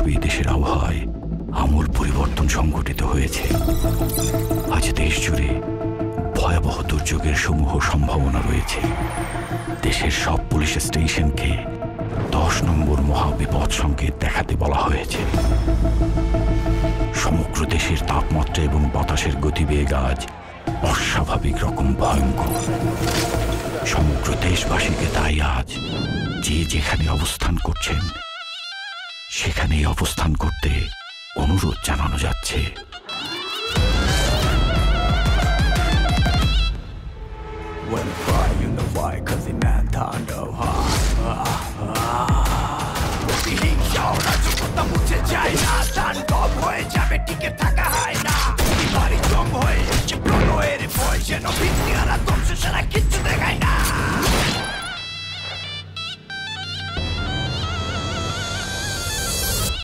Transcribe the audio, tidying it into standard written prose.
দেশের আবহাওয়ায় আমূল পরিবর্তন সংঘটিত হয়েছে। আজ দেশ জুড়ে ভয়াবহ দুর্যোগের সমূহ সম্ভাবনা রয়েছে। দেশের সব পুলিশ স্টেশনকে 10 নম্বর মহাবিপদ সংকেত দেখাতে বলা হয়েছে। সমগ্র দেশের তাপমাত্রা এবং বাতাসের গতিবেগ আজ অস্বাভাবিক রকম ভয়ঙ্কর। সমগ্র দেশবাসীকে তাই আজ যে যেখানে অবস্থান করছেন সেখানেই অবস্থান করতে অনুরোধ জানানো যাচ্ছে। হয়ে যাবে টিকে